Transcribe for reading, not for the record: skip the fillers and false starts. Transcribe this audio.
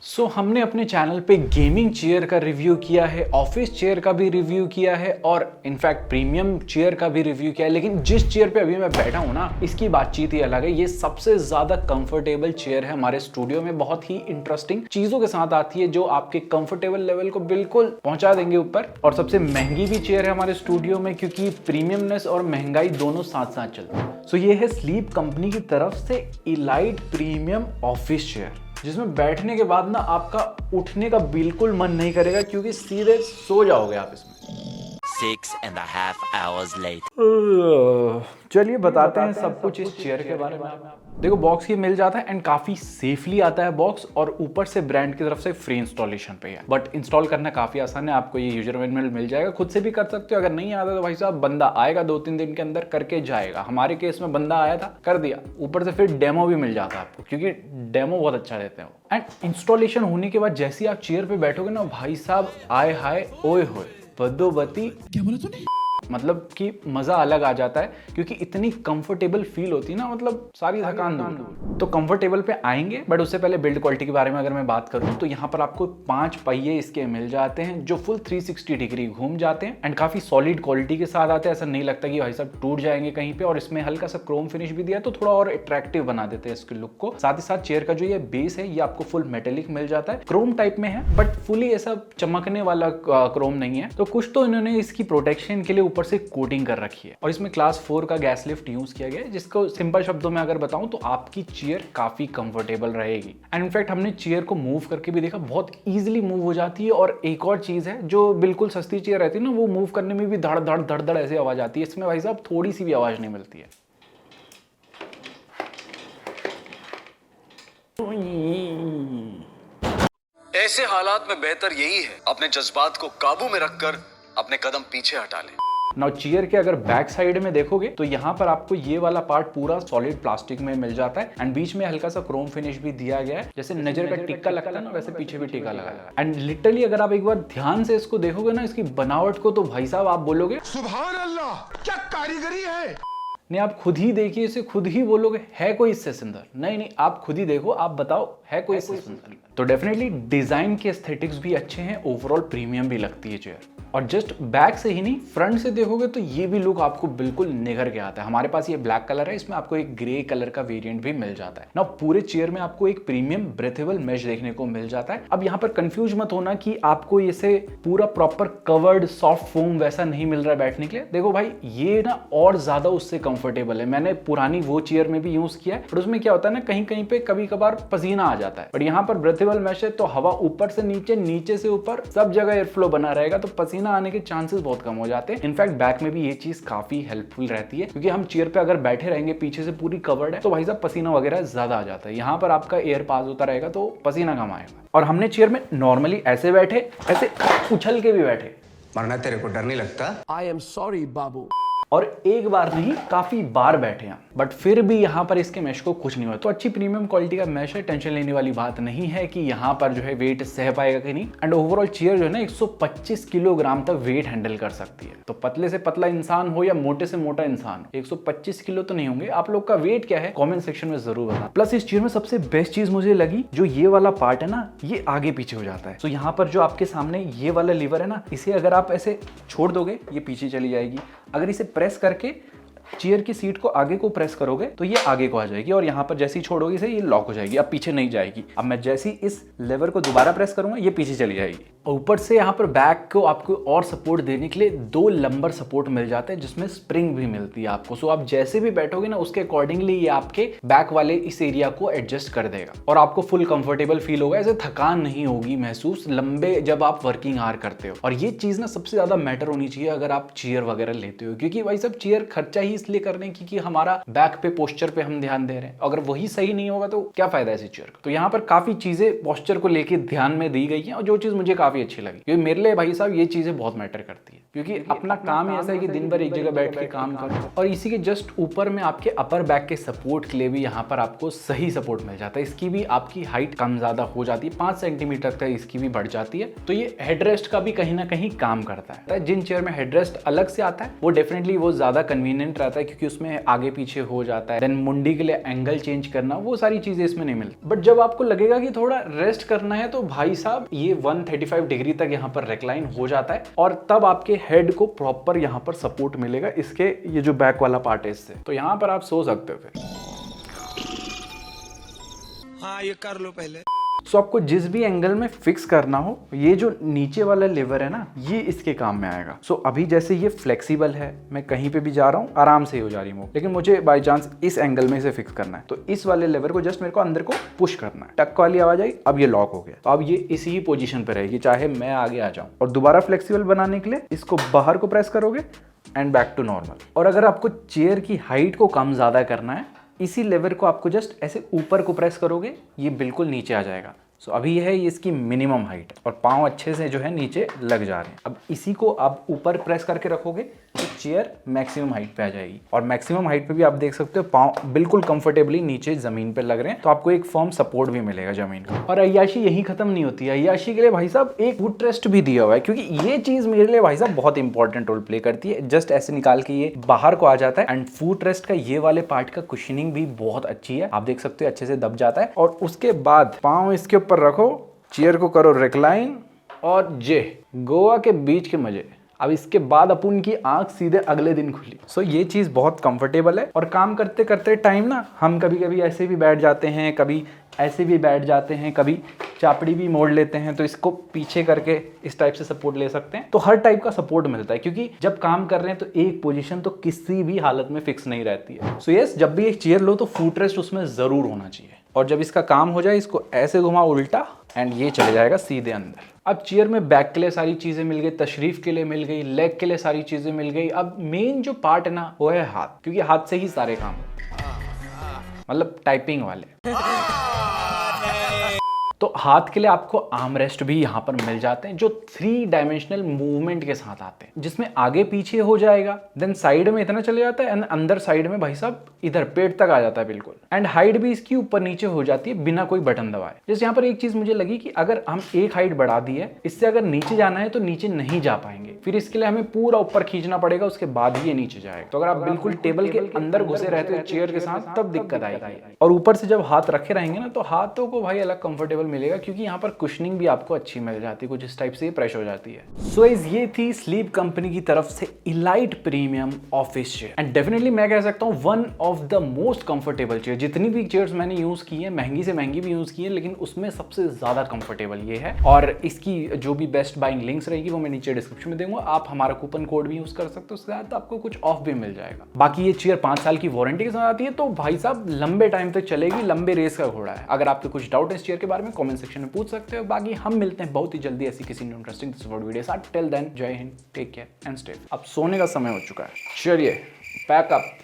हमने अपने चैनल पे गेमिंग चेयर का रिव्यू किया है, ऑफिस चेयर का भी रिव्यू किया है और इनफैक्ट प्रीमियम चेयर का भी रिव्यू किया है। लेकिन जिस चेयर पे अभी मैं बैठा हूँ ना, इसकी बातचीत ही अलग है। ये सबसे ज्यादा कंफर्टेबल चेयर है हमारे स्टूडियो में। बहुत ही इंटरेस्टिंग चीजों के साथ आती है जो आपके कंफर्टेबल लेवल को बिल्कुल पहुंचा देंगे ऊपर। और सबसे महंगी भी चेयर है हमारे स्टूडियो में, क्योंकि प्रीमियमनेस और महंगाई दोनों साथ साथ चलते हैं। ये है स्लीप कंपनी की तरफ से इलाइट प्रीमियम ऑफिस चेयर, जिसमें बैठने के बाद ना आपका उठने का बिल्कुल मन नहीं करेगा, क्योंकि सीधे सो जाओगे आप इसमें। 6.5 hours later. चलिए बताते हैं सब कुछ इस चेयर के बारे में। देखो, बॉक्स ये मिल जाता है एंड काफी सेफली आता है बॉक्स, और ऊपर से ब्रांड की तरफ से फ्री इंस्टॉलेशन पे है। बट इंस्टॉल करना काफी आसान है। आपको ये यूजर मैनुअल मिल जाएगा, खुद से भी कर सकते हो। अगर नहीं आता तो भाई साहब बंदा आएगा 2-3 दिन के अंदर करके जाएगा। हमारे केस में बंदा आया था, कर दिया। ऊपर से फिर डेमो भी मिल जाता है आपको, क्योंकि डेमो बहुत अच्छा देते हैं। एंड इंस्टॉलेशन होने के बाद जैसे आप चेयर पे बैठोगे ना, भाई साहब आए हाय ओए होए बदोबती, क्या बोला तूने, मतलब कि मजा अलग आ जाता है, क्योंकि इतनी कंफर्टेबल फील होती है ना, मतलब सारी थकान दूर। तो कंफर्टेबल पे आएंगे, बट उससे पहले बिल्ड क्वालिटी के बारे में अगर मैं बात करूं तो यहाँ पर आपको 5 पहिए इसके मिल जाते हैं, जो फुल 360 डिग्री घूम जाते हैं एंड काफी सॉलिड क्वालिटी के साथ आते हैं। ऐसा नहीं लगता कि भाई साहब टूट जाएंगे कहीं पे। और इसमें हल्का सा क्रोम फिनिश भी दिया है, तो थोड़ा और अट्रैक्टिव बना देते हैं इसके लुक को। साथ ही साथ चेयर का जो ये बेस है, ये आपको फुल मेटेलिक मिल जाता है, क्रोम टाइप में है, बट फुली ऐसा चमकने वाला क्रोम नहीं है। तो कुछ तो इन्होंने इसकी प्रोटेक्शन के लिए ऊपर से कोटिंग कर रखी है। और इसमें क्लास 4 का गैस लिफ्ट यूज किया गया है, जिसको सिंपल शब्दों में अगर बताऊं तो आपकी चेयर काफी कंफर्टेबल रहेगी। एंड इनफैक्ट हमने चेयर को मूव करके भी देखा, बहुत इजीली मूव हो जाती है। और एक और चीज है, जो बिल्कुल सस्ती चेयर रहती है ना, वो मूव करने में भी धड़ धड़ धड़ धड़ ऐसी आवाज आती है। इसमें भाई साहब थोड़ी सी भी आवाज नहीं मिलती है। ऐसे हालात में बेहतर यही है अपने जज्बात को काबू में रखकर अपने कदम पीछे हटा लें। नाउ चेयर के अगर बैक साइड में देखोगे तो यहाँ पर आपको ये वाला पार्ट पूरा सॉलिड प्लास्टिक में मिल जाता है एंड बीच में हल्का सा क्रोम फिनिश भी दिया गया है। जैसे नजर का टिक्का लगता है ना, वैसे पीछे भी टिक्का लगा है। एंड लिटरली अगर आप एक बार ध्यान से इसको देखोगे ना, इसकी बनावट को, तो भाई साहब आप बोलोगे सुभान अल्लाह, क्या कारीगरी है। नहीं, आप खुद ही देखिए इसे, खुद ही बोलोगे है कोई इससे सुंदर। नहीं, आप खुद ही देखो, आप बताओ है कोई इससे सुंदर। तो डेफिनेटली डिजाइन के एस्थेटिक्स भी अच्छे हैं, ओवरऑल प्रीमियम भी लगती है चेयर। और जस्ट बैक से ही नहीं, फ्रंट से देखोगे तो ये भी लुक आपको बिल्कुल निखर के आता है। हमारे पास ये ब्लैक कलर है, इसमें आपको एक ग्रे कलर का वेरिएंट भी मिल जाता है ना। पूरे चेयर में आपको एक प्रीमियम ब्रेथेबल मेश देखने को मिल जाता है। अब यहाँ पर कंफ्यूज मत होना कि आपको इसे पूरा प्रॉपर कवर्ड सॉफ्ट फोम वैसा नहीं मिल रहा है बैठने के लिए। देखो भाई, ये ना और ज्यादा उससे कंफर्टेबल है। मैंने पुरानी वो चेयर में भी यूज किया है, पर उसमें क्या होता है ना, कहीं कहीं पे कभी कभार पसीना आ जाता है। बट यहाँ पर ब्रेथेबल मेश है, तो हवा ऊपर से नीचे, नीचे से ऊपर, सब जगह एयर फ्लो बना रहेगा, तो पसीना आने के चांसेस बहुत कम हो जाते हैं। इनफैक्ट बैक में भी ये चीज काफी हेल्पफुल रहती है, क्योंकि हम चेयर पे अगर बैठे रहेंगे, पीछे से पूरी कवर्ड है, तो भाई साहब पसीना वगैरह ज्यादा आ जाता है। यहाँ पर आपका एयर पास होता रहेगा, तो पसीना कम आएगा। और हमने चेयर में नॉर्मली ऐसे बैठे, ऐसे उछल के भी बैठे। मरना तेरे को डर नहीं लगता? आई एम सॉरी बाबू। और एक बार नहीं, काफी बार बैठे हैं, बट फिर भी यहाँ पर इसके मैश को कुछ नहीं हुआ। तो अच्छी प्रीमियम क्वालिटी का मैश है, टेंशन लेने वाली बात नहीं है कि यहाँ पर जो है वेट सह पाएगा कि नहीं। एंड ओवरऑल चेयर जो है ना 125 किलोग्राम तक वेट हैंडल कर सकती है। तो पतले से पतला इंसान हो या मोटे से मोटा इंसान, 125 किलो तो नहीं होंगे। आप लोग का वेट क्या है कॉमेंट सेक्शन में जरूर बताना। प्लस इस चेयर में सबसे बेस्ट चीज मुझे लगी, जो ये वाला पार्ट है ना, ये आगे पीछे हो जाता है। तो यहाँ पर जो आपके सामने ये वाला लीवर है ना, इसे अगर आप ऐसे छोड़ दोगे, ये पीछे चली जाएगी। अगर इसे प्रेस करके चेयर की सीट को आगे को प्रेस करोगे तो ये आगे को आ जाएगी, और यहाँ पर जैसे ही छोड़ोगे इसे, ये लॉक हो जाएगी, अब पीछे नहीं जाएगी। अब मैं जैसे ही इस लेवर को दोबारा प्रेस करूंगा, ये पीछे चली जाएगी। ऊपर से यहाँ पर बैक को आपको और सपोर्ट देने के लिए 2 लंबर सपोर्ट मिल जाते हैं, जिसमें स्प्रिंग भी मिलती है आपको। सो आप जैसे भी बैठोगे ना, उसके अकॉर्डिंगली ये आपके बैक वाले इस एरिया को एडजस्ट कर देगा, और आपको फुल कंफर्टेबल फील होगा। ऐसे थकान नहीं होगी महसूस लंबे जब आप वर्किंग आवर करते हो। और ये चीज ना सबसे ज्यादा मैटर होनी चाहिए अगर आप चेयर वगैरह लेते हो, क्योंकि भाई सब चेयर खर्चा ही इसलिए करने की कि हमारा बैक पे, पोस्चर पे हम ध्यान दे रहे हैं। अगर वही सही नहीं होगा तो क्या फायदा है इस चेयर का। तो यहाँ पर काफी चीजें पोस्चर को लेके ध्यान में दी गई हैं, और जो चीज मुझे काफी अच्छी लगी, क्योंकि मेरे लिए भाई साहब ये चीजें बहुत मैटर करती है। क्योंकि अपना काम ही ऐसा है कि दिन भर एक जगह बैठ के काम करो। और इसी के जस्ट ऊपर में आपके अपर बैक के सपोर्ट के लिए भी यहाँ पर आपको सही सपोर्ट मिल जाता है। इसकी भी आपकी हाइट कम ज्यादा हो जाती है, 5 सेंटीमीटर तक इसकी भी बढ़ जाती है। तो ये हेडरेस्ट का भी कहीं ना कहीं काम करता है। जिन चेयर में हेडरेस्ट अलग से आता है वो डेफिनेटली वो ज्यादा कन्वीनियंट रहता है, क्योंकि उसमें आगे पीछे हो जाता है। देन मुंडी के लिए एंगल चेंज करना, वो सारी चीजें इसमें नहीं मिलती। बट जब आपको लगेगा कि थोड़ा रेस्ट करना है तो भाई साहब ये 135 डिग्री तक यहाँ पर रिक्लाइन हो जाता है, और तब आपके हेड को प्रॉपर यहाँ पर सपोर्ट मिलेगा इसके ये जो बैक वाला पार्ट है इससे। तो यहाँ पर आप सो सकते हो फिर। हाँ ये कर लो पहले। सो आपको जिस भी एंगल में फिक्स करना हो, ये जो नीचे वाला लेवर है ना, ये इसके काम में आएगा। सो अभी जैसे ये फ्लेक्सिबल है, मैं कहीं पे भी जा रहा हूँ आराम से हो जा रही हूँ, लेकिन मुझे बाय चांस इस एंगल में इसे फिक्स करना है, तो इस वाले लेवर को जस्ट मेरे को अंदर को पुश करना है। टक वाली आवाज आई, अब ये लॉक हो गया। तो अब ये इसी ही पोजीशन पे रहेगी चाहे मैं आगे आ जाऊं। और दोबारा फ्लेक्सिबल बनाने के लिए इसको बाहर को प्रेस करोगे एंड बैक टू नॉर्मल। और अगर आपको चेयर की हाइट को कम ज्यादा करना है, इसी लेवर को आपको जस्ट ऐसे ऊपर को प्रेस करोगे, ये बिल्कुल नीचे आ जाएगा। सो अभी ये है इसकी मिनिमम हाइट, और पाँव अच्छे से जो है नीचे लग जा रहे हैं। अब इसी को आप ऊपर प्रेस करके रखोगे तो चेयर मैक्सिमम हाइट पे आ जाएगी। और मैक्सिमम हाइट पे भी आप देख सकते हो पाँव बिल्कुल कंफर्टेबली नीचे जमीन पे लग रहे हैं, तो आपको एक फर्म सपोर्ट भी मिलेगा जमीन का। और अय्याशी यही खत्म नहीं होती है, अय्याशी के लिए भाई साहब एक फुट रेस्ट भी दिया हुआ है, क्योंकि ये चीज मेरे लिए भाई साहब बहुत इंपॉर्टेंट रोल प्ले करती है। जस्ट ऐसे निकाल के ये बाहर को आ जाता है, एंड फुट रेस्ट का ये वाले पार्ट का कुशनिंग भी बहुत अच्छी है, आप देख सकते हो अच्छे से दब जाता है। और उसके बाद पाँव इसके ऊपर रखो, चेयर को करो रिक्लाइन, और जे गोवा के बीच के मजे। अब इसके बाद अपन की आंख सीधे अगले दिन खुली। सो ये चीज बहुत कंफर्टेबल है। और काम करते करते टाइम ना हम कभी कभी ऐसे भी बैठ जाते हैं, कभी ऐसे भी बैठ जाते हैं, कभी चापड़ी भी मोड़ लेते हैं, तो इसको पीछे करके इस टाइप से सपोर्ट ले सकते हैं। तो हर टाइप का सपोर्ट मिलता है, क्योंकि जब काम कर रहे हैं तो एक पोजीशन तो किसी भी हालत में फिक्स नहीं रहती है। सो यस, जब भी एक चेयर लो तो फुट रेस्ट उसमें जरूर होना चाहिए। और जब इसका काम हो जाए, इसको ऐसे घुमा उल्टा, एंड ये चले जाएगा सीधे अंदर। अब चेयर में बैक के लिए सारी चीजें मिल गई, तशरीफ के लिए मिल गई, लेग के लिए सारी चीजें मिल गई। अब मेन जो पार्ट है ना वो है हाथ, क्योंकि हाथ से ही सारे काम, मतलब टाइपिंग वाले। तो हाथ के लिए आपको आर्म रेस्ट भी यहाँ पर मिल जाते हैं, जो 3 डायमेंशनल मूवमेंट के साथ आते हैं, जिसमें आगे पीछे हो जाएगा, देन साइड में इतना चले जाता है, एंड अंदर साइड में भाई साहब इधर पेट तक आ जाता है बिल्कुल। एंड हाइट भी इसकी ऊपर नीचे हो जाती है बिना कोई बटन दबाए। जैसे यहाँ पर एक चीज मुझे लगी कि अगर हम एक हाइट बढ़ा दी है, इससे अगर नीचे जाना है तो नीचे नहीं जा पाएंगे, फिर इसके लिए हमें पूरा ऊपर खींचना पड़ेगा, उसके बाद ही ये नीचे जाएगा। तो अगर आप बिल्कुल टेबल के अंदर घुसे रहते हो चेयर के साथ, तब दिक्कत आएगी। और ऊपर से जब हाथ रखे रहेंगे ना, तो हाथों को भाई अलग कंफर्टेबल मिलेगा, क्योंकि यहाँ पर कुशनिंग भी आपको अच्छी मिल जाती है, कुछ इस टाइप से प्रेस हो जाती है। सो ये थी स्लीप कंपनी की तरफ से elite premium office chair, and definitely मैं कह सकता हूँ one of the most comfortable chair. जितनी भी चेयर्स मैंने यूज की है, महंगी से महंगी भी यूज की है, लेकिन उसमें सबसे ज्यादा कंफर्टेबल ये है। और इसकी जो भी बेस्ट बाइंग लिंक्स रहेगी वो मैं नीचे डिस्क्रिप्शन में दूंगा, आप हमारा कूपन कोड भी यूज कर सकते हो, उसके साथ आपको कुछ ऑफ भी मिल जाएगा। बाकी ये चेयर 5 साल की वारंटी के साथ आती है, तो भाई साहब लंबे टाइम तक चलेगी, लंबे रेस का घोड़ा है। अगर आपके कुछ डाउट है इस चेयर के बारे में, कमेंट सेक्शन में पूछ सकते हो। बाकी हम मिलते हैं बहुत ही जल्दी ऐसी किसी इंटरेस्टिंग वीडियो साथ। टिल देन, जय Hind, take care and stay. अब सोने का समय हो चुका है, चलिए पैक अप।